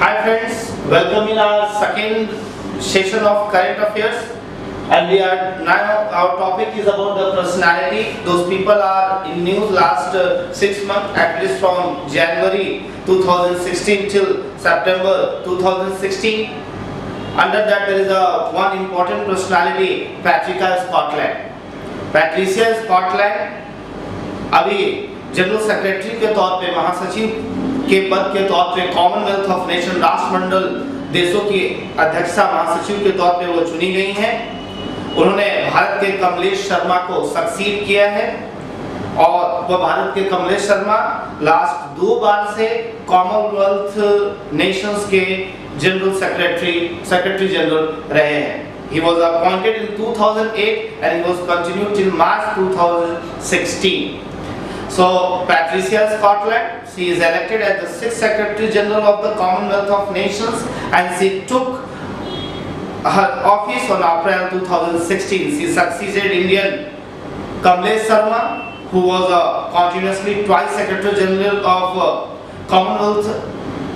Hi friends, welcome in our second session of current affairs, and we are now our topic is about the personality. Those people are in news last 6 months, at least from January 2016 till September 2016. Under that there is one important personality, Patricia Scotland. Patricia Scotland अभी general secretary के तौर पे, महासचिव के पद के तौर पे कॉमनवेल्थ ऑफ नेशन राष्ट्रमंडल देशों की अध्यक्षा महासचिव के तौर पे वो चुनी गई हैं। उन्होंने भारत के कमलेश शर्मा को सक्सीड किया है और वह भारत के कमलेश शर्मा लास्ट 2 बार से कॉमनवेल्थ नेशंस के जनरल सेक्रेटरी जनरल रहे हैं। He was appointed in 2008 and he was continued till March 2016. So Patricia Scotland, she is elected as the 6th Secretary General of the Commonwealth of Nations, and she took her office on April 2016. She succeeded Indian Kamlesh Sharma, who was continuously twice Secretary General of Commonwealth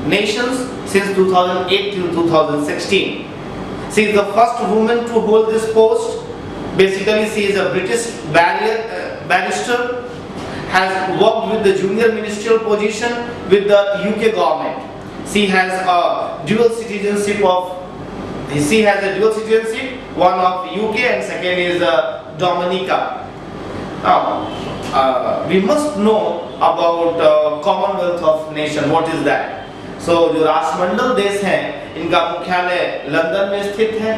Nations since 2008 till 2016. She is the first woman to hold this post. Basically, she is a British barrister, has worked with the junior ministerial position with the UK government. She has a dual citizenship, one of UK and second is Dominica. Now, we must know about Commonwealth of Nations. What is that? So, जो राष्ट्रमंडल देश हैं, इनका मुख्यालय London में स्थित है।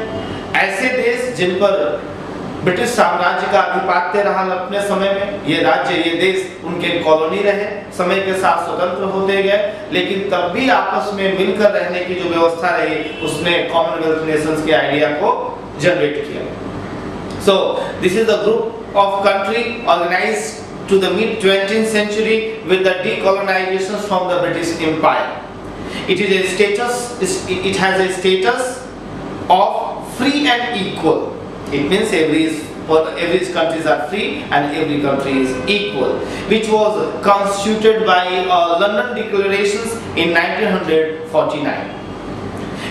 ऐसे देश जिन पर ब्रिटिश साम्राज्य का आधिपत्य रहा अपने समय में, ये राज्य, ये देश उनके कॉलोनी रहे, समय के साथ स्वतंत्र होते गए, लेकिन तब भी आपस में मिलकर रहने की जो व्यवस्था रही, उसने कॉमनवेल्थ नेशंस के आइडिया को जनरेट किया। So, this is the group of country organized to the mid 20th century with the decolonization from the British Empire. It has a status of free and equal. It means every countries are free and every country is equal, which was constituted by London Declarations in 1949.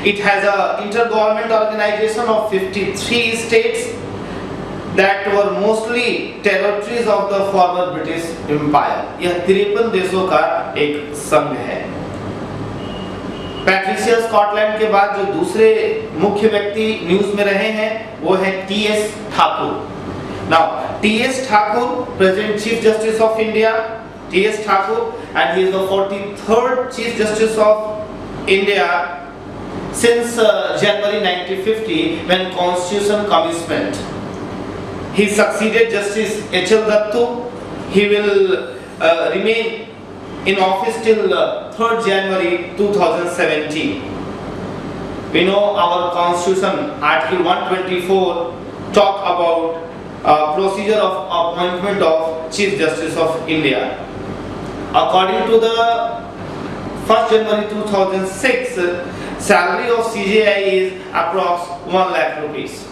It has an intergovernment organization of 53 states that were mostly territories of the former British Empire. यह 53 देशों का एक संघ है। Patricia Scotland के बाद जो दूसरे मुख्य व्यक्ति न्यूज में रहे हैं वो है T.S.. Thakur. Now T.S.. Thakur, present chief justice of India, T.S.. Thakur, and he is the 43rd chief justice of India since January 1950 when constitution commencement. He succeeded Justice H.L. Dattu. He will remain in office till 3rd January 2017. We know our constitution, Article 124, talk about procedure of appointment of Chief Justice of India. According to the 1st January 2006, salary of CJI is approx 1 lakh rupees.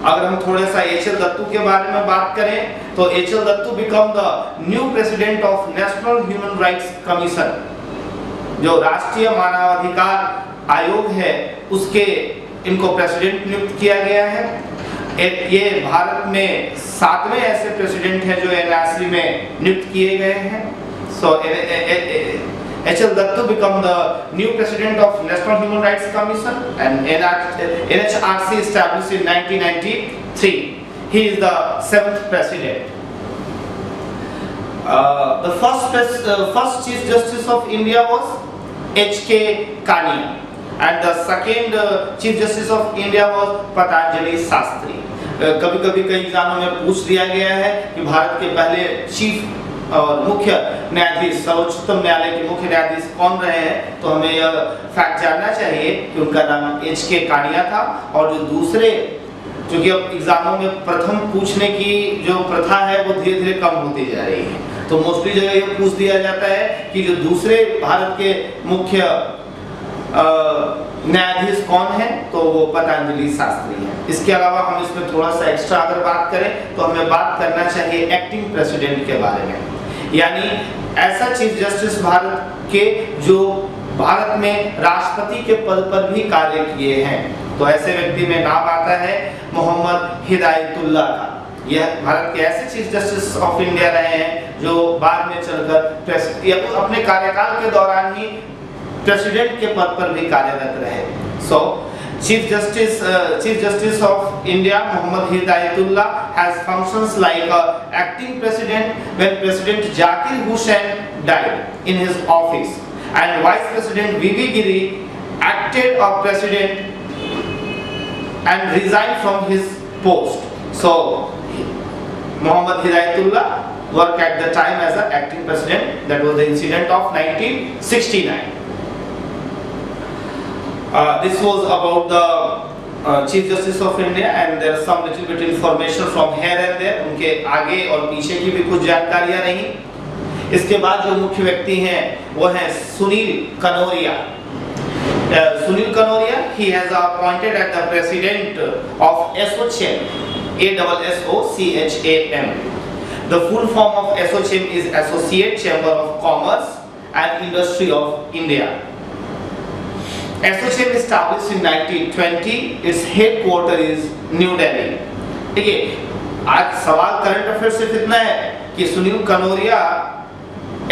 अगर हम थोड़ा सा HL. Dattu के बारे में बात करें तो HL. Dattu become the new president of national human rights commission. जो राष्ट्रीय मानवाधिकार आयोग है उसके इनको प्रेसिडेंट नियुक्त किया गया है। ये भारत में 7वें ऐसे प्रेसिडेंट हैं जो एनआरसी में नियुक्त किए गए हैं। सो H.L. Dattu become the new president of National Human Rights Commission, and NHRC established in 1993. He is the 7th president. The first Chief Justice of India was H.K. Kania, and the second Chief Justice of India was Patanjali Sastry. कभी-कभी कई एग्जामों में पूछ दिया गया है कि भारत के पहले चीफ और मुख्य न्यायाधीश, सर्वोच्चतम न्यायालय के मुख्य न्यायाधीश कौन रहे हैं, तो हमें यह फैक्ट जानना चाहिए कि उनका नाम एच.के. कानिया था। और जो दूसरे, क्योंकि अब एग्जामों में प्रथम पूछने की जो प्रथा है वो धीरे धीरे कम होती जा रही है, तो मोस्टली जगह यह पूछ दिया जाता है कि जो दूसरे भारत के मुख्य न्यायाधीश कौन है, तो वो पतंजलि शास्त्री हैं। इसके अलावा हम इसमें थोड़ा सा एक्स्ट्रा अगर बात करें तो हमें बात करना चाहिए एक्टिंग प्रेसिडेंट के बारे में, यानी ऐसा चीफ जस्टिस भारत के जो भारत में राष्ट्रपति के पद पर भी कार्य किए हैं। तो ऐसे व्यक्ति में नाम आता है मोहम्मद हिदायतुल्लाह का। यह भारत के ऐसे चीफ जस्टिस ऑफ इंडिया रहे हैं जो बाद में चलकर अपने कार्यकाल के दौरान ही प्रेसिडेंट के पद पर भी कार्यरत रहे। सो Chief Justice of India Mohammad Hidayatullah has functions like acting president when President Zakir Hussain died in his office, and Vice President V.V. Giri acted as president and resigned from his post. So Mohammad Hidayatullah worked at the time as an acting president. That was the incident of 1969. This was about the Chief Justice of India, and there is some little bit information from here and there. उनके आगे और पीछे की भी कुछ जानकारियां रही। इसके बाद जो मुख्य व्यक्ति हैं वो हैं Sunil Kanoria. Sunil Kanoria, he has appointed as the president of ASSOCHAM, ASSOCHAM. The full form of ASSOCHAM is Associate Chamber of Commerce and Industry of India. ASSOCHAM established in 1920. Its headquarter is New Delhi. देखिए, आज सवाल current affair सिर्फ इतना है कि Sunil Kanoria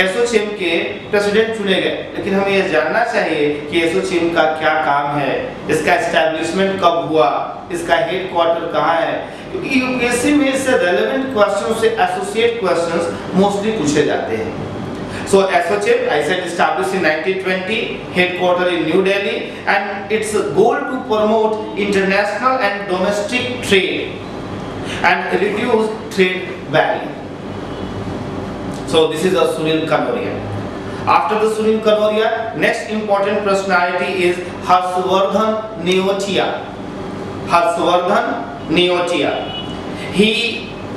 ASSOCHAM के president चुने गए, लेकिन हमें यह जानना चाहिए कि ASSOCHAM का क्या काम है, इसका एस्टैब्लिशमेंट कब हुआ, इसका हेडक्वार्टर कहाँ है, क्योंकि यूपीएससी में इससे रेलेवेंट क्वेश्चन से एसोसिएट क्वेश्चंस मोस्टली पूछे जाते हैं। So ASSOCHAM, I said, established in 1920, headquarter in New Delhi, and its goal to promote international and domestic trade and reduce trade barrier. So this is a Sunil Kanoria. After the Sunil Kanoria, next important personality is Harshvardhan Neotia. Harshvardhan Neotia. He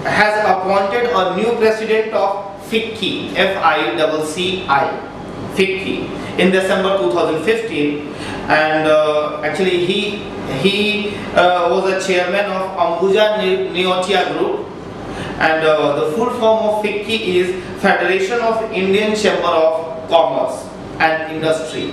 has appointed a new president of FICCI, FICCI, FICCI, in December 2015, and actually he was a chairman of Ambuja Neotia Group, and the full form of FICCI is Federation of Indian Chamber of Commerce and Industry.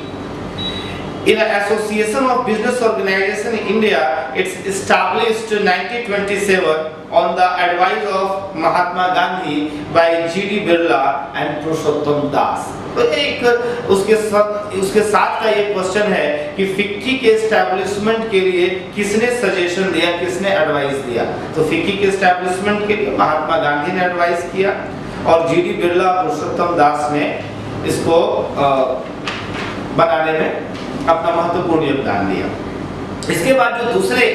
In an association of business organization in India, it's established in 1927 on the advice of Mahatma Gandhi by G.D. Birla and Purushottam Das. तो एक उसके साथ का ये question है कि FICCI के establishment के लिए किसने सजेशन दिया, किसने एडवाइस दिया? तो फिक्की के एस्टैब्लिशमेंट के लिए महात्मा गांधी ने एडवाइस किया और जी.डी. बिरला, पुरुषोत्तम दास ने इसको बनाने में अपना महत्वपूर्ण योगदान दिया। इसके बाद जो दूसरे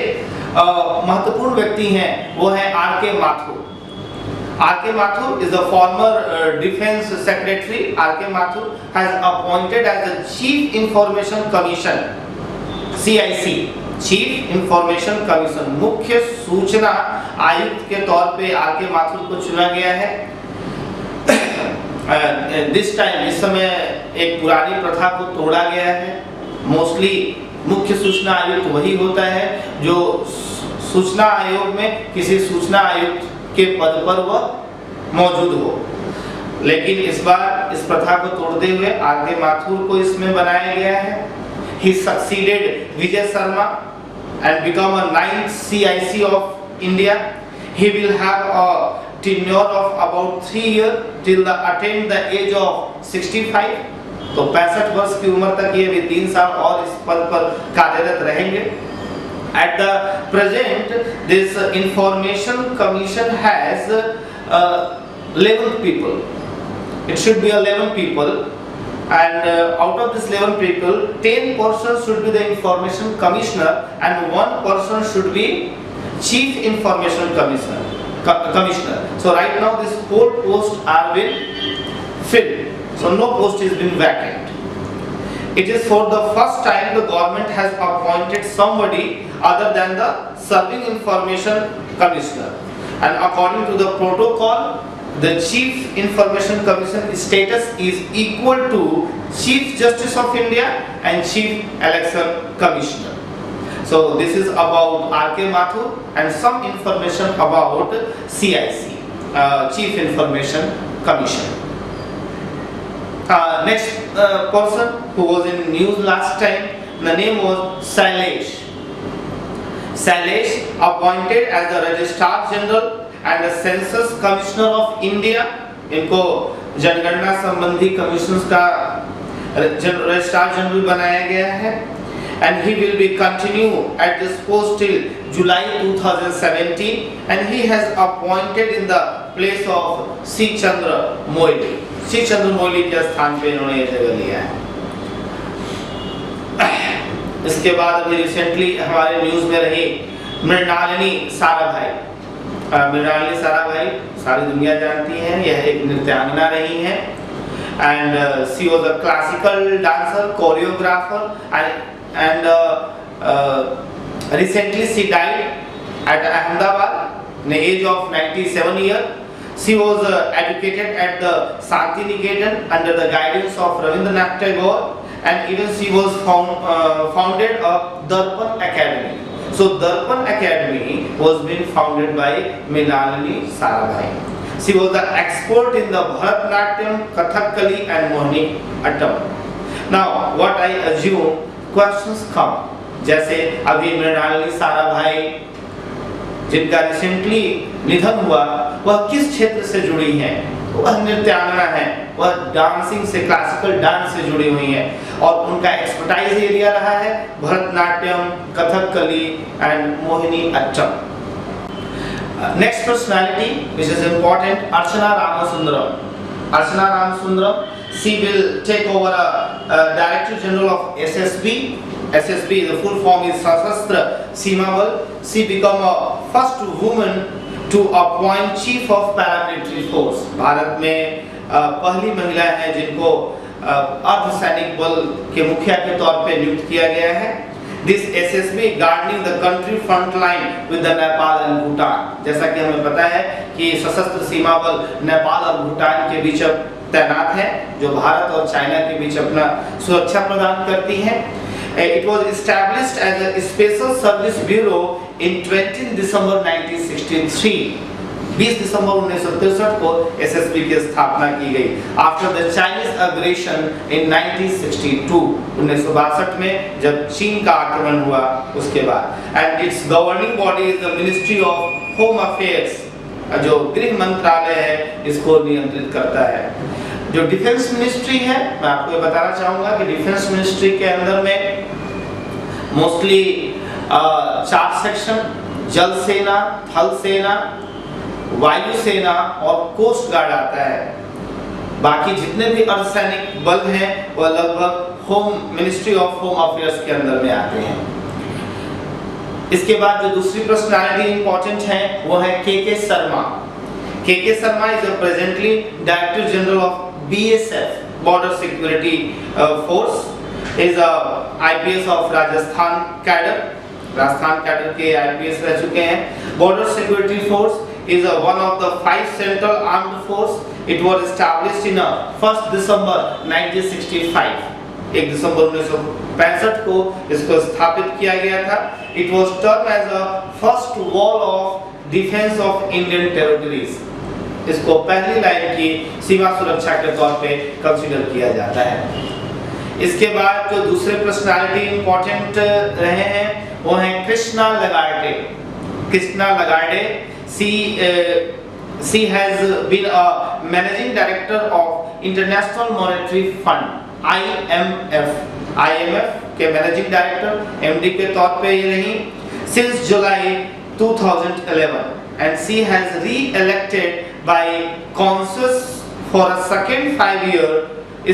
महत्वपूर्ण व्यक्ति हैं वो है R K. Mathur. R.K. Mathur is the former Defense Secretary. R.K. Mathur has appointed as the Chief Information Commission, CIC, Chief Information Commission, मुख्य सूचना आयुक्त के तौर पे R.K. Mathur को चुना गया है। This time, इस समय एक पुरानी प्रथा को तोड़ा गया है। मोस्टली मुख्य सूचना आयुक्त वही होता है जो सूचना आयोग में किसी सूचना आयुक्त के पद पर वह मौजूद हो, लेकिन इस बार इस प्रथा को तोड़ते हुए आर.के. माथुर को इसमें बनाया गया है। He succeeded Vijay Sharma and become a 9th CIC of India. He will have a tenure of about 3 years till the attain the age of 65. तो 65 वर्ष की उम्र तक ये भी 3 साल और इस पद पर कार्यरत रहेंगे। At the present, this information commission has 11 people. It should be 11 people, and out of this 11 people, 10 persons should be the information commissioner, and 1 person should be chief information commissioner. So right now, this whole posts are been filled. So no post is been vacant. It is for the first time the government has appointed somebody other than the serving information commissioner, and according to the protocol, the chief information commission status is equal to Chief Justice of India and Chief Election Commissioner. So this is about R.K. Mathur and some information about CIC, Chief Information Commission. Next person who was in news last time, the name was Sailesh. Sailesh, appointed as the Registrar General and the Census Commissioner of India. इनको जनगणना संबंधी commissions का registrar general बनाया गया है. And he will be continue at this post till July 2017, and he has appointed in the place of C. Chandra Moily. C. Chandra Moily के स्थान पे इन्होंने ये जगह लिया है. इसके बाद अभी रिसेंटली हमारे न्यूज में रही मृणालिनी साराभाई. मृणालिनी साराभाई सारी दुनिया जानती है, यह एक नृत्यांगना रही है. And she was a classical dancer, choreographer, and recently she died at Ahmedabad in the age of 97 years. She was educated at the Shanti Niketan under the guidance of Rabindranath Tagore, and even she was founded a Darpan Academy. So Darpan Academy was been founded by Mrinalini Sarabhai. She was the expert in the Bharatanatyam, Kathakali and Mohiniyattam. Now what I assume questions come, जैसे अभी मृणालिनी साराभाई जिनका recently निधन हुआ, वह किस क्षेत्र से जुड़ी हैं? वह नृत्यांगना है, वह डांसिंग से, क्लासिकल डांस से जुड़ी हुई हैं, और उनका एक्सपर्टाइज एरिया रहा है Bharatanatyam, Kathakali and Mohiniyattam. Next personality which is important, Archana Ramasundram. Archana Ramasundram, she will take over Director General of SSB. SSB, the full form is Sashastra Seema Bal. She become a first woman to appoint Chief of Paramilitary Force. Bharat में पहली महिला है जिनको अर्धसैनिक बल के मुखिया के तौर पे नियुक्त किया गया है. This SSB guarding the country front line with the Nepal and Bhutan. जैसा कि हमें पता है कि सशस्त्र सीमा बल नेपाल और भूटान के बीच तैनात है, जो भारत और चाइना के बीच अपना सुरक्षा प्रदान करती है. It was established as a special service bureau in 20 December 1963. 20 दिसंबर 1963 को SSB की स्थापना की गई. After the Chinese aggression in 1962, 1962 में जब चीन का आक्रमण हुआ उसके बाद. And its governing body is the Ministry of Home Affairs, जो गृह मंत्रालय है इसको नियंत्रित करता है. जो डिफेंस मिनिस्ट्री है, मैं आपको ये बताना चाहूँगा कि डिफेंस मिनिस्ट्री के अंदर में मोस्टली 4 सेक्शन, जल सेना, थल सेना, वायु सेना और कोस्ट गार्ड आता है. बाकी जितने भी अर्धसैनिक बल हैं वह लगभग home ministry of home affairs के अंदर में आते हैं. इसके बाद जो दूसरी पर्सनालिटी इंपॉर्टेंट है वो है के शर्मा. के Sharma is presently director general of BSF border security force. Is IPS of Rajasthan cadre के IPS रह चुके हैं. Border security force is one of the 5 central armed force. It was established in 1st December 1965. 1 दिसंबर 1965 को इसको स्थापित किया गया था. It was termed as the first wall of defense of Indian territories. इसको पहली लाइन की सीमा सुरक्षा के तौर पे कंसीडर किया जाता है. इसके बाद जो दूसरे पर्सनालिटी इंपॉर्टेंट रहे हैं वो हैं Christine Lagarde. Christine Lagarde, she has been a managing director of International Monetary Fund IMF के मैनेजिंग डायरेक्टर MD के तौर पे ये रही since July 2011, and she has re-elected by consensus for a second 5-year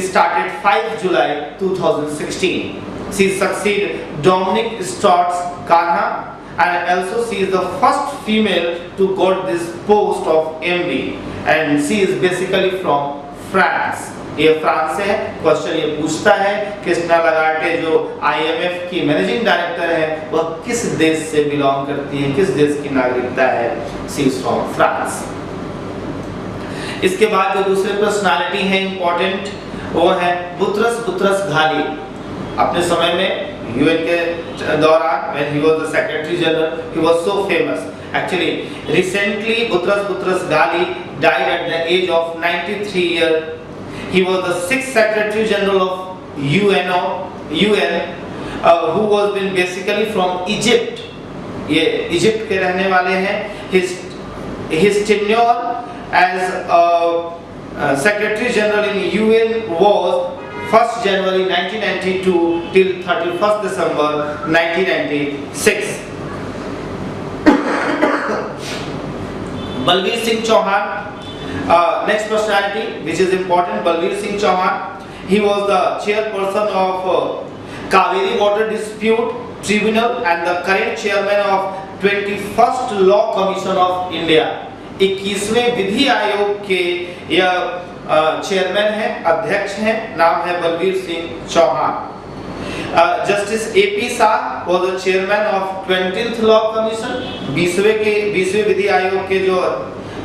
started 5 July 2016. She succeeded Dominic Strauss-Kahn, and also she is the first female to got this post of MD, and she is basically from France. ये France से है. Question ये पूछता है कृष्णा लगार्डे जो IMF की managing director है वह किस देश से बिलोंग करती है, किस देश की नागरिकता है. She is from France. इसके बाद जो दूसरे पर्सनालिटी है इंपॉर्टेंट वो है बुतरस घाली. अपने समय में UN के दौरान when he was the Secretary General, he was so famous. Actually, recently Butrus Ghali died at the age of 93 years. He was the 6th Secretary General of UN, who was been basically from Egypt. ये Egypt के रहने वाले हैं. His tenure as Secretary General in UN was 1st January 1992 till 31st December 1996. Balbir Singh Chauhan, next personality which is important, Balbir Singh Chauhan. He was the chairperson of Kaveri Water Dispute Tribunal and the current chairman of 21st Law Commission of India. 21वें विधि आयोग के यह chairman है, अध्यक्ष हैं, नाम है Balbir Singh Chauhan. Justice AP Shah was the chairman of 20th Law Commission. 20वें विधि आयोग के जो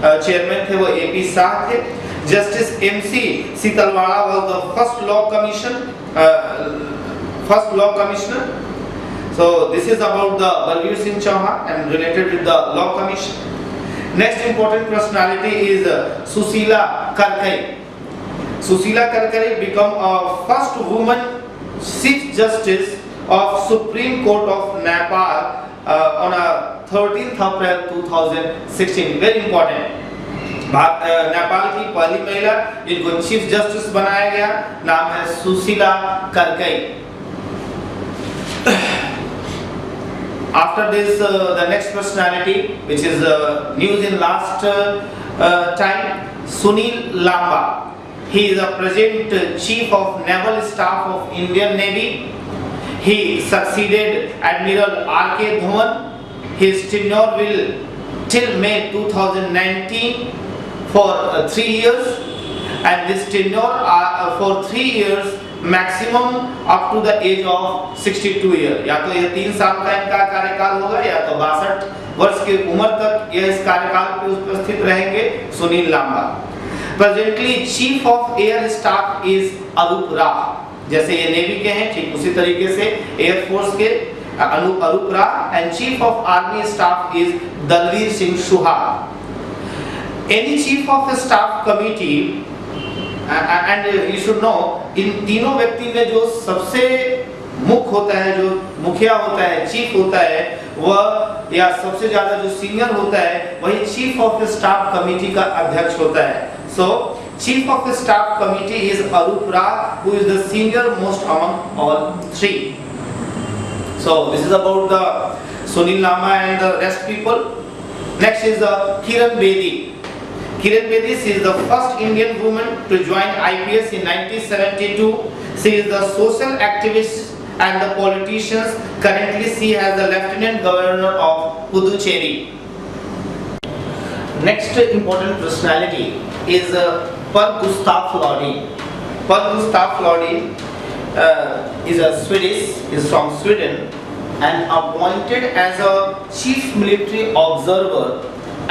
चेयरमैन थे वो AP शाह थे. Justice MC Setalvad was the first law commissioner. So this is about the Balbir Singh Chauhan and related with the law commission. Next important personality is Susila Karkai. Susila Karkai become a first woman Chief Justice of Supreme Court of Nepal on 13th April 2016. Very important. Nepal की पहली महिला जिनको chief justice बनाया गया, नाम है सुशीला करकई. After this, the next personality, which is news in last time, Sunil Lamba. He is the present Chief of Naval Staff of Indian Navy. He succeeded Admiral R.K. Dhawan. His tenure will till May 2019 for 3 years, and this tenure for 3 years maximum up to the age of 62 year. या तो ये 3 साल का इनका कार्यकाल होगा या तो 62 वर्ष की उम्र तक ये इस कार्यकाल पे उपस्थित रहेंगे. Sunil Lamba. Presently chief of air staff is Arup Rao. जैसे ये नेवी के हैं, ठीक उसी तरीके से एयर फोर्स के Arup Rao. And chief of army staff is Dalbir Singh Suhag. Any chief of staff committee and you should know, इन तीनों व्यक्ति में जो सबसे मुख्य होता है, जो मुखिया होता है, चीफ होता है, वह या सबसे ज्यादा जो सीनियर होता है वही चीफ ऑफ स्टाफ कमेटी का अध्यक्ष होता है. So chief of staff committee is Arup Rao, who is the senior most among all three. So this is about the Sunil Lamba and the rest people. Next is the Kiran Bedi. Kiran Bedi, she is the first Indian woman to join IPS in 1972. She is the social activist and the politician. Currently, she is the Lieutenant Governor of Puducherry. Next important personality is Per Gustaf Lodi. Per Gustaf Lodi is a Swedish, is from Sweden, and appointed as a chief military observer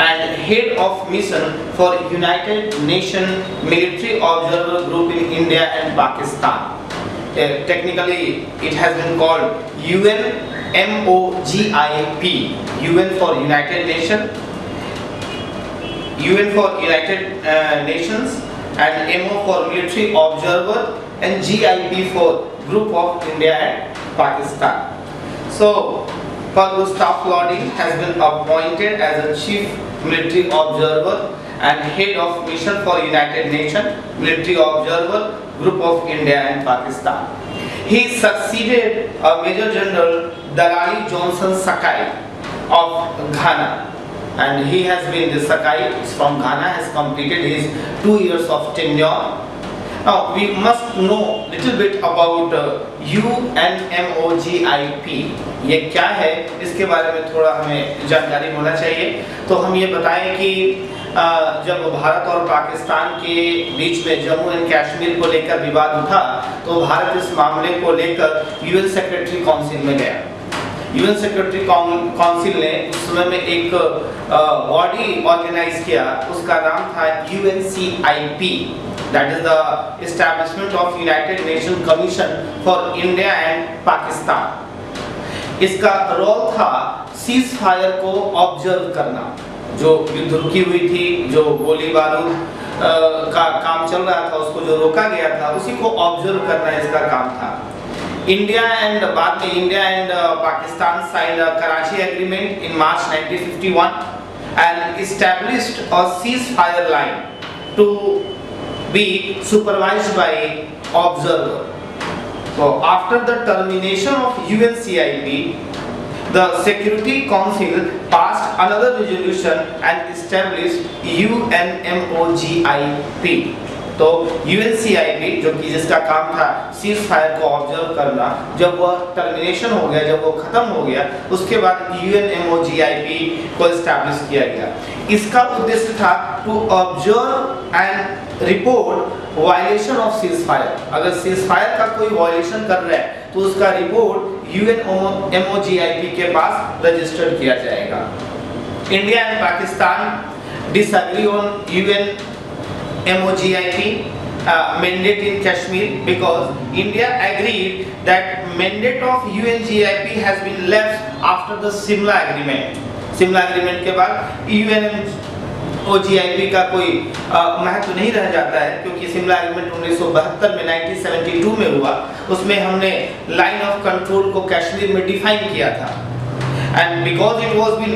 and head of mission for United Nations Military Observer Group in India and Pakistan. Technically, it has been called UNMOGIP. UN for United Nations, UN for United Nations, and MO for Military Observer, and GIP for Group of India and Pakistan. So, Per Gustaf Lodi has been appointed as a chief military observer and head of mission for United Nations Military Observer Group of India and Pakistan. He succeeded Major General Dalali Johnson Sakai of Ghana, and he has been the Sakai from Ghana has completed his 2 years of tenure. Now we must know little bit about UNMOGIP. ये क्या है, इसके बारे में थोड़ा हमें जानकारी होना चाहिए. तो हम ये बताएं कि जब भारत और पाकिस्तान के बीच में जम्मू एंड कश्मीर को लेकर विवाद उठा, तो भारत इस मामले को लेकर यूएन सेक्रेटरी काउंसिल में गया. यूएन सेक्रेटरी काउंसिल ने उस समय में एक बॉडी ऑर्गेनाइज किया, उसका नाम था UNCIP. That is the establishment of United Nations Commission for India and Pakistan. इसका रोल था सीज फायर को ऑब्जर्व करना. जो युद्ध रुकी हुई थी, जो गोली बारूद का काम चल रहा था, उसको जो रोका गया था, उसी को ऑब्जर्व करना इसका काम था। इंडिया एंड बाद में India and Pakistan signed Karachi agreement in March 1951 and established a ceasefire line to be supervised by observer. So after the termination of UNCIP, the Security Council passed another resolution and established UNMOGIP. तो UNCIP जो कि जिसका काम था cease fire को observe करना, जब वह टर्मिनेशन हो गया, जब वो खत्म हो गया, उसके बाद UNMOGIP को एस्टैब्लिश किया गया। इसका उद्देश्य था to observe and report violation of cease fire. अगर सीज फायर का कोई वायलेशन कर रहा है तो उसका रिपोर्ट UNMOGIP के पास रजिस्टर्ड किया जाएगा। India and Pakistan disagree on UNMOGIP mandate in Kashmir because India agreed that mandate of UNGIP has been left after the Simla Agreement. Simla Agreement के बाद UNMOGIP का कोई महत्व नहीं रह जाता है, क्योंकि सिमला एग्रीमेंट 1972 में 1972 में हुआ। उसमें हमने लाइन ऑफ कंट्रोल को कश्मीर में डिफाइन किया था, and because it was been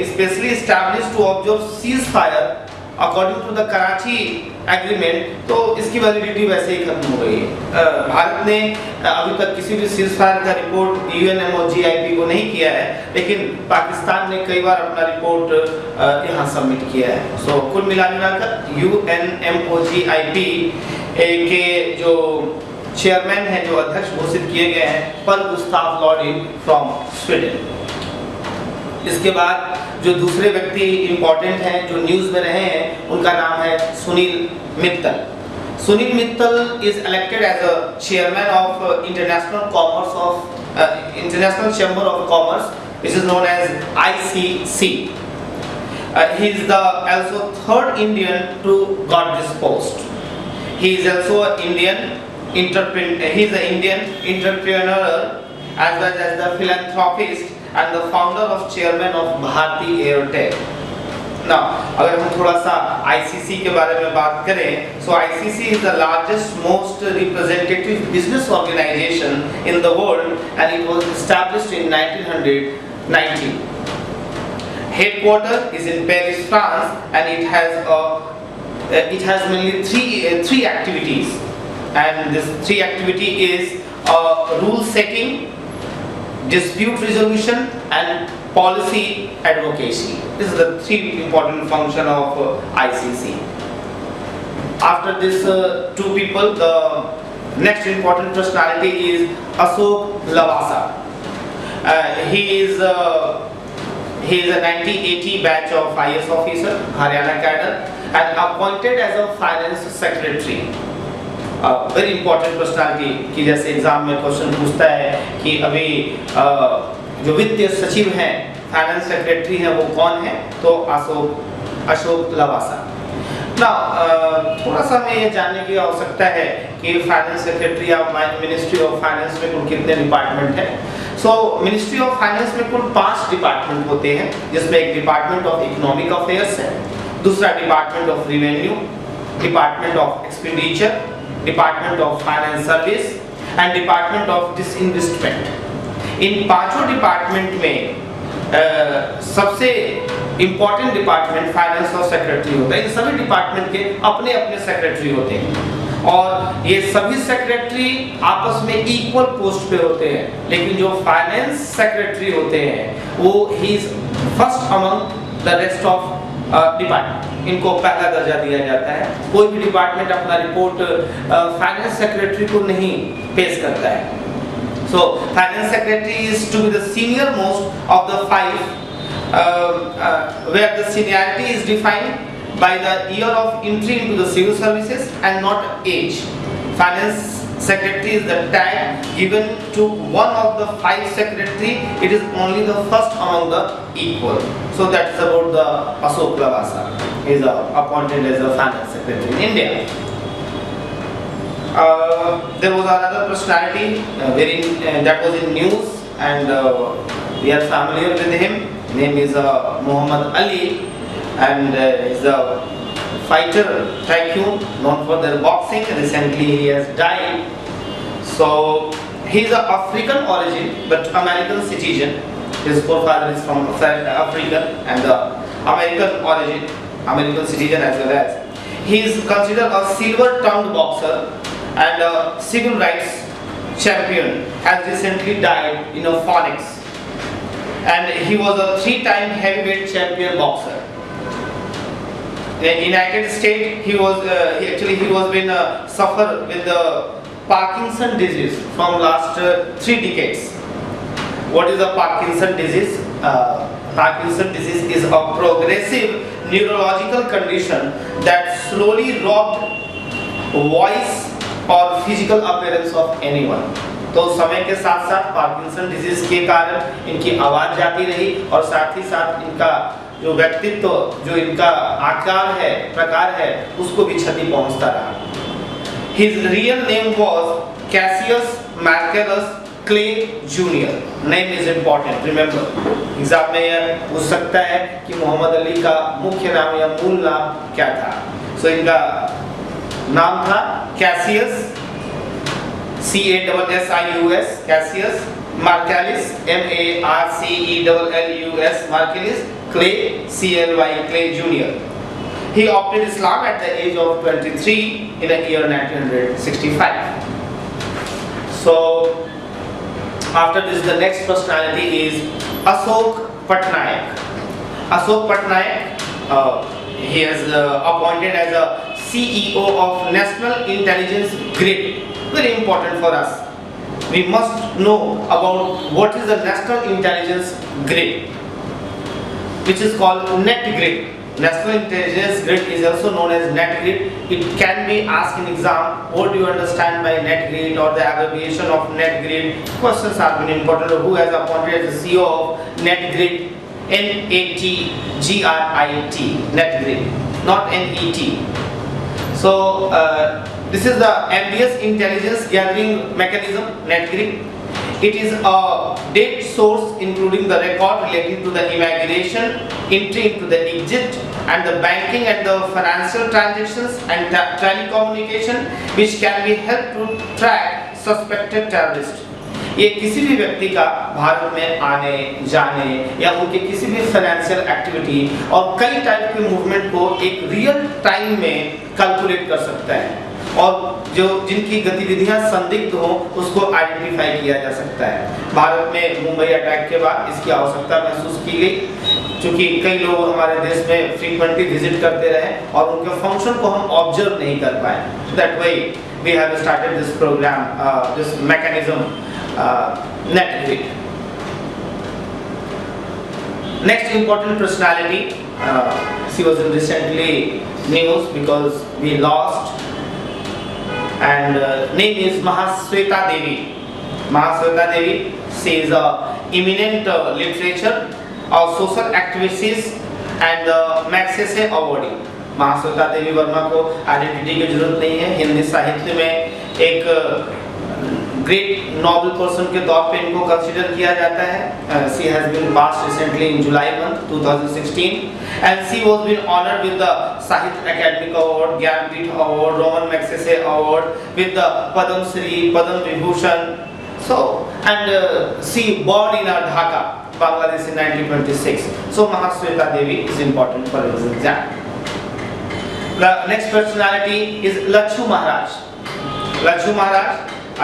especially established to observe ceasefire according to the Karachi agreement, तो इसकी वैलिडिटी वैसे ही खत्म हो गई है। भारत ने अभी तक किसी भी सीज फायर का रिपोर्ट UNMOGIP को नहीं किया है, लेकिन पाकिस्तान ने कई बार अपना रिपोर्ट यहाँ सबमिट किया है। सो कुल मिलाकर UNMOGIP के जो चेयरमैन हैं, जो अध्यक्ष घोषित किए गए हैं, पर गुस्ताव लॉर्डिन फ्रॉम स्वीडन। इसके बाद जो दूसरे व्यक्ति इंपॉर्टेंट हैं जो न्यूज में रहे हैं, उनका नाम है Sunil Mittal. Sunil Mittal is elected as a chairman of international chamber of commerce, which is known as ICC. He is the also third Indian to got this post. He is also an Indian entrepreneur. He is an Indian entrepreneur as well as the philanthropist and the founder of chairman of Bharti Airtel. Now, अगर हम थोड़ा सा ICC के बारे में बात करें, so ICC is the largest, most representative business organization in the world, and it was established in 1990. Headquarters is in Paris, France, and it has mainly three activities, and this three activity is rule setting, dispute resolution and policy advocacy. This is the three important function of ICC. After this two people, the next important personality is Ashok Lavasa. He is a 1980 batch of IS officer, Haryana cadre, and appointed as a finance secretary. Very important personality की जैसे exam में question पूछता है कि अभी जो वित्तीय सचिव हैं, फाइनेंस सेक्रेटरी हैं, वो कौन है, तो अशोक लवासा। ना थोड़ा सा हमें ये जानने की आवश्यकता है कि finance secretary of ministry of finance में कुल कितने डिपार्टमेंट हैं। सो मिनिस्ट्री ऑफ फाइनेंस में कुल 5 डिपार्टमेंट होते हैं, जिसमें एक डिपार्टमेंट ऑफ इकोनॉमिक अफेयर्स है, दूसरा department of revenue, department of expenditure, department of finance service and department of disinvestment. इन पांचों डिपार्टमेंट में सबसे इंपॉर्टेंट डिपार्टमेंट फाइनेंस और सेक्रेटरी होता है। इन सभी डिपार्टमेंट के अपने अपने सेक्रेटरी होते हैं, और ये सभी सेक्रेटरी आपस में इक्वल पोस्ट पे होते हैं, लेकिन जो फाइनेंस सेक्रेटरी होते हैं वो he is first among the rest of department, इनको पहला दर्जा दिया जाता है। कोई भी डिपार्टमेंट अपना रिपोर्ट फाइनेंस सेक्रेटरी को नहीं पेश करता है। So finance secretary is to be the senior most of the 5, where the seniority is defined by the year of entry into the civil services and not age. Finance secretary is the tag given to one of the 5 secretary. It is only the first among the equal. So that is about the Ashok Lavasa. He is appointed as a finance secretary in India. There was another personality that was in news, and we are familiar with him. Name is Muhammad Ali, and is the fighter tycoon known for their boxing. Recently he has died. So he is of African origin but American citizen. His forefather is from African and American origin, American citizen as well as. He is considered a silver-tongued boxer and a civil rights champion. Has recently died in a Phoenix. And he was a 3-time heavyweight champion boxer. In the United States, he was been suffer with the Parkinson disease from last 3 decades. What is a Parkinson disease? Parkinson disease is a progressive neurological condition that slowly robbed voice or physical appearance of anyone. तो समय के साथ साथ Parkinson disease के कारण इनकी आवाज जाती रही और साथ ही साथ इनका जो व्यक्तित्व, जो इनका आकार है, प्रकार है, उसको भी क्षति पहुंचता रहा. His real name was Cassius Marcellus Clay Jr. Name is important. Remember, exam में यह पूछ सकता है कि मोहम्मद अली का मुख्य नाम या मूल नाम क्या था. So इनका नाम था Cassius, C-A-S-S-I-U-S, Cassius Marcellus, M-A-R-C-E-L-L-U-S, Marcellus Clay, C-L-Y, Clay Jr. He opted Islam at the age of 23 in the year 1965. So, after this, the next personality is Ashok Patnaik. Ashok Patnaik, he is appointed as a CEO of National Intelligence Grid. Very important for us. We must know about what is the National Intelligence Grid, which is called NetGrid. National Intelligence Grid is also known as NetGrid. It can be asked in exam, what do you understand by NetGrid or the abbreviation of NetGrid? Questions have been important. Who has appointed as the CEO of NetGrid? N-A-T-G-R-I-T, NetGrid, not N-E-T. So, this is the ambiguous intelligence gathering mechanism, NetGrid. It is a data source including the record relating to the immigration, entry into the exit, and the banking and the financial transactions and telecommunication, which can be helped to track suspected terrorists. ये किसी भी व्यक्ति का भारत में आने जाने या उनके किसी भी फाइनेंशियल एक्टिविटी और कई टाइप के मूवमेंट को एक रियल टाइम में कैलकुलेट कर सकता है और जो जिनकी गतिविधियां संदिग्ध हो उसको आइडेंटिफाई किया जा सकता है. भारत में मुंबई अटैक के बाद इसकी आवश्यकता महसूस की गई क्योंकि कई लोग हमारे देश में फ्रीक्वेंटली विजिट करते रहे और उनके फंक्शन को हम ऑब्जर्व नहीं कर पाए. That way we have started this programme, this mechanism NetGrid. Next important personality, she was recently news because we lost, and name is Mahasweta Devi. Mahasweta Devi, she is a eminent literature or social activist and Magsaysay awardee. Mahasweta Devi Verma को identity की जरूरत नहीं है. हिंदी साहित्य में एक great Nobel person के तौर पे इनको कंसीडर किया जाता है. She has been passed recently in July month 2016 and she was been honoured with the Sahitya academic award, Jnanpith award, Ramon Magsaysay award, with the Padma Shri, Padma Vibhushan. So and she born in Dhaka, Bangladesh in 1926. So Mahasweta Devi is important for this exam. The next personality is Lachu Maharaj. Lachu Maharaj,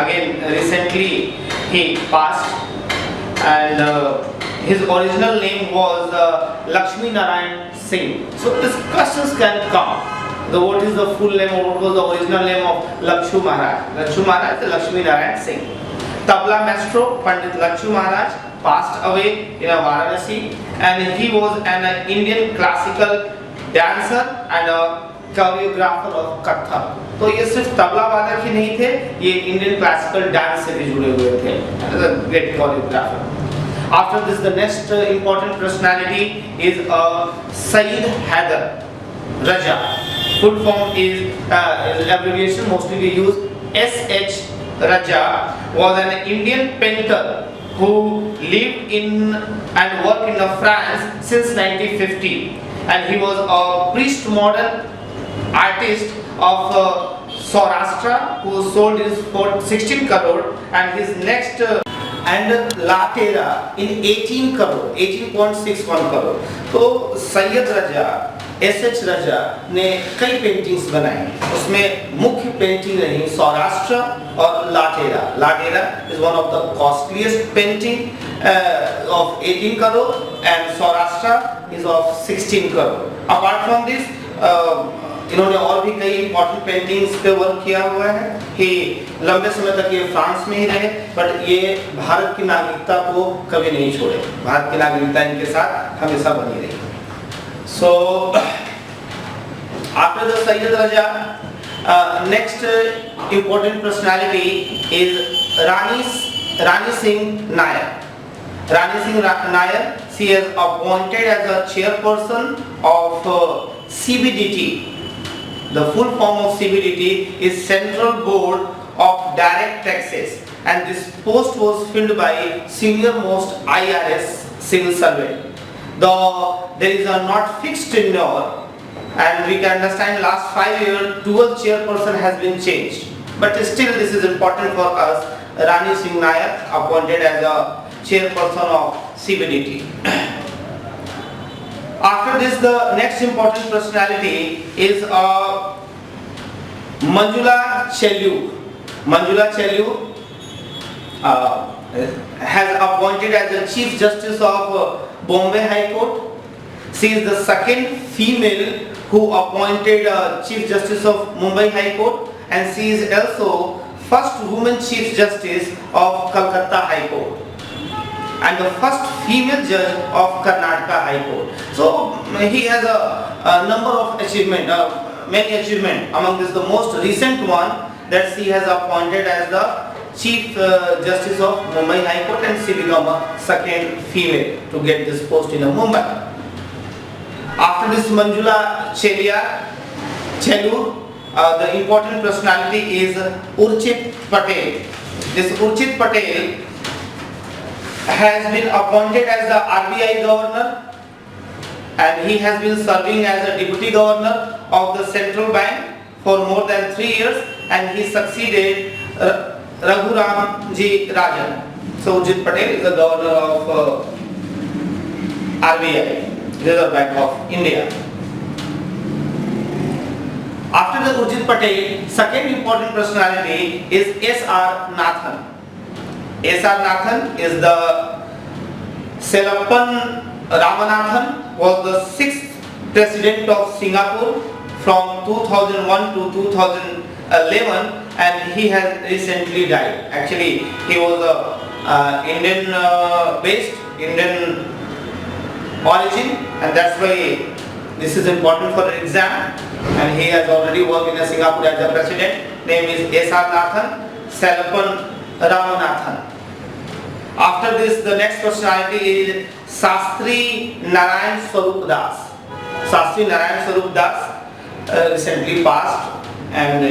again recently he passed, and his original name was Lakshmi Narayan Singh. So these questions can come. What is the full name or what was the original name of Lachu Maharaj? Lachu Maharaj is Lakshmi Narayan Singh. Tabla maestro Pandit Lachu Maharaj passed away in Varanasi, and he was an Indian classical dancer and a choreographer of Kathak. तो ये सिर्फ तबला वादक ही नहीं थे, ये Indian classical dance से भी जुड़े हुए थे. Great choreographer. After this the next important personality is Syed Haider Raza. Full form is abbreviation mostly we use SH Raja. Was an Indian painter who lived in and worked in France since 1950, and he was a priest model artist of Saurashtra who sold his for 16 crore, and his next and Latera in 18 crore, 18.61 crore. तो सैयद रजा SH. रजा ने कई paintings बनाई, उसमें मुख्य painting रही सौराष्ट्र और लाटेरा. लाटेरा is one of the costliest painting of 18 crore and Saurashtra is of 16 crore. Apart from this, इन्होंने और भी कई इंपॉर्टेंट पेंटिंग्स पे वर्क किया हुआ है. कि लंबे समय तक ये फ्रांस में ही रहे, बट ये भारत की नागरिकता को कभी नहीं छोड़े. भारत की नागरिकता इनके साथ हमेशा बनी रही. So after the Sayyid Raja, next important personality is Rani Singh Nair. Rani Singh Nair, she is appointed as a chairperson of CBDT. The full form of CBDT is Central Board of Direct Taxes, and this post was filled by senior most IRS civil servant. Though there is a not fixed tenure, and we can understand last 5 years dual chairperson has been changed, but still this is important for us. Rani Singh Nair appointed as a chairperson of CBDT. After this, the next important personality is Manjula Chellu. Manjula Chellu has appointed as the Chief Justice of Bombay High Court. She is the second female who appointed Chief Justice of Mumbai High Court, and she is also first woman Chief Justice of Calcutta High Court and the first female judge of Karnataka High Court. So he has a number of achievements, many achievements. Among this, the most recent one that she has appointed as the Chief Justice of Mumbai High Court, and she became a second female to get this post in Mumbai. After this, Manjula Chellu, the important personality is Urjit Patel. This Urjit Patel has been appointed as the RBI governor, and he has been serving as a deputy governor of the central bank for more than 3 years, and he succeeded Raghuram Ji Rajan. So Urjit Patel is the governor of RBI, Reserve Bank of India. After the Urjit Patel, second important personality is S.R. Nathan. S.R. Nathan is the Selappan Ramanathan, was the 6th president of Singapore from 2001 to 2011, and he has recently died. Actually, he was a Indian based, Indian origin, and that's why this is important for the exam, and he has already worked in Singapore as a president. Name is S.R. Nathan Selappan Ramanathan. After this, the next personality is Shastri Narayan Swarup Das. Shastri Narayan Swarup Das recently passed, and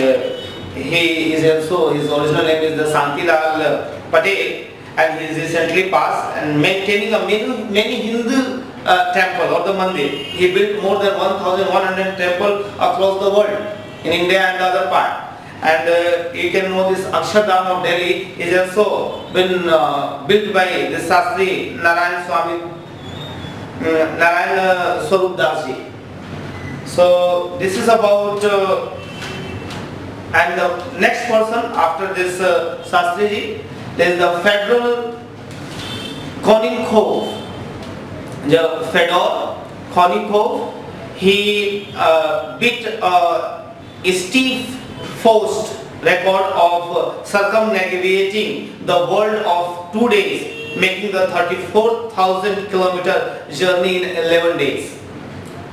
he is also, his original name is the Santilal Patel, and he is recently passed, and maintaining a many Hindu temple or the mandir. He built more than 1,100 temples across the world in India and other part. And you can know this Akshardham of Delhi is also been built by the Shastri Narayan Swarup Das ji. So this is about and the next person after this Shastri ji, there is the Federal Koningkov. The Fedor Koningkov, he beat Steve Faust record of circumnavigating the world of 2 days, making the 34,000 kilometer journey in 11 days.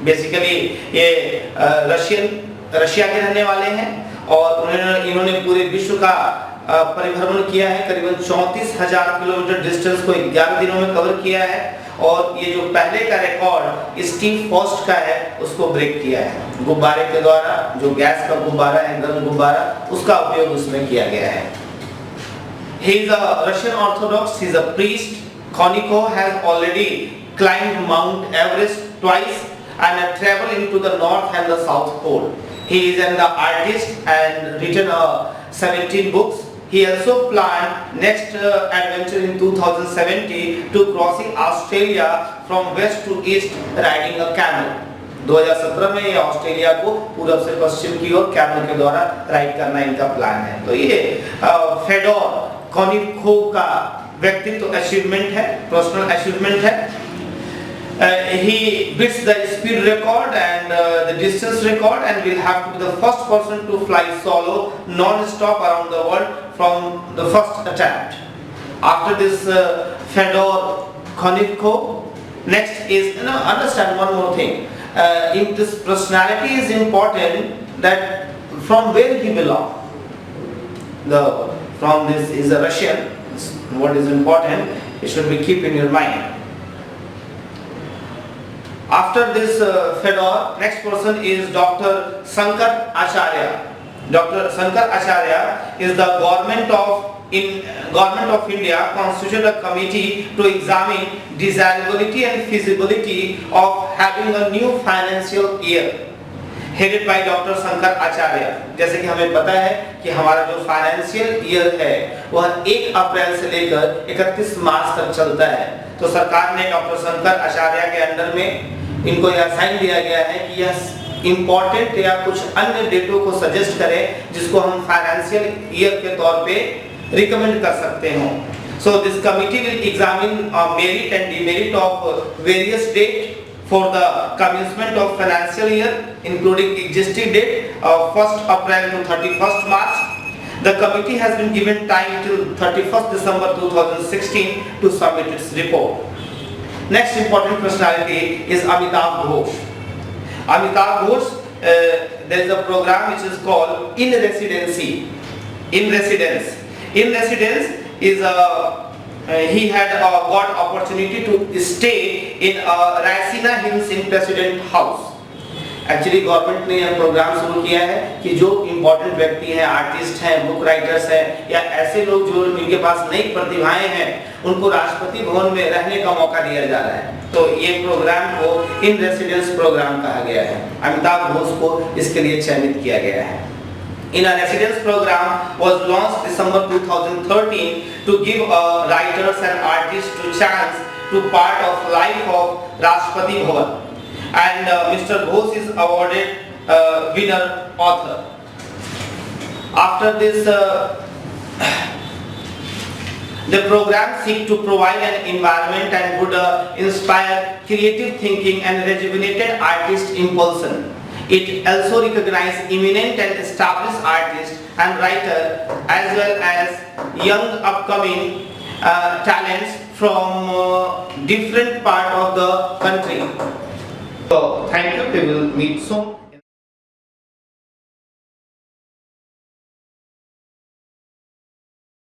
Basically ये Russia के रहने वाले हैं और इन्होंने पूरे विश्व का परिभ्रमण किया है. करीबन 34,000 किलोमीटर डिस्टेंस को 11 दिनों में कवर किया है, और ये जो पहले का रिकॉर्ड स्टीव फॉस्ट का है उसको ब्रेक किया है. गुब्बारे के द्वारा, जो गैस का गुब्बारा है, गर्म गुब्बारा, उसका उपयोग उसमें किया गया है. He is a Russian Orthodox, he is a priest. Koniko has already climbed Mount Everest twice and traveled into the north and the south pole. He is an artist and written 17 books. He also planned next adventure in 2070 to crossing Australia from west to east riding a camel. 2017 में ये Australia को पूरब से पश्चिम की ओर camel के द्वारा ride करना इनका प्लान है। तो ये फेडोर कोनिको का व्यक्तित्व अचीवमेंट है, पर्सनल अचीवमेंट है। He beats the speed record and the distance record, and will have to be the first person to fly solo non-stop around the world from the first attempt. After this Fedor Konitko, next is, understand one more thing. In this personality is important that from where he belongs. From this is a Russian. What is important, it should be keep in your mind. After this Fedor, next person is Dr. Sankar Acharya. Dr. Sankar Acharya is the government of India constituted a committee to examine desirability and feasibility of having a new financial year, headed by Dr. Sankar Acharya. जैसे कि हमें पता है कि हमारा जो financial year है वह 1 अप्रैल से लेकर 31 मार्च तक चलता है। तो सरकार ने डॉक्टर शंकर आचार्य के अंडर में इनको यह असाइन दिया गया है कि यह इम्पोर्टेंट या कुछ अन्य डेटों को सजेस्ट करें जिसको हम फाइनेंशियल ईयर के तौर पे रिकमेंड कर सकते हो। So this committee will examine merit and demerit of various date for the commencement of financial year, including existing date of 1st April to 31st March. The committee has been given time till 31st December 2016 to submit its report. Next important personality is Amitabh Ghosh. Amitabh Ghosh, there is a program which is called In Residency. In Residence. In Residence is he had got opportunity to stay in Raisina Hills in President House. Actually government ने यह programme शुरू किया है कि जो important व्यक्ति हैं, artist हैं, बुक राइटर्स हैं या ऐसे लोग जो जिनके पास नई प्रतिभाएं हैं उनको राष्ट्रपति भवन में रहने का मौका दिया जा रहा है। तो ये प्रोग्राम को इन रेसिडेंस प्रोग्राम कहा गया है। अमिताभ घोष को इसके लिए चयनित किया गया है। In a residence program was launched December 2013 to give writers and artists to chance to part of life of Rashtrapati Bhavan, and Mr. Ghosh is awarded winner author. After this, the program seeks to provide an environment and would inspire creative thinking and rejuvenated artist impulsion. It also recognizes eminent and established artists and writers as well as young upcoming talents from different part of the country. So thank you. We will meet soon.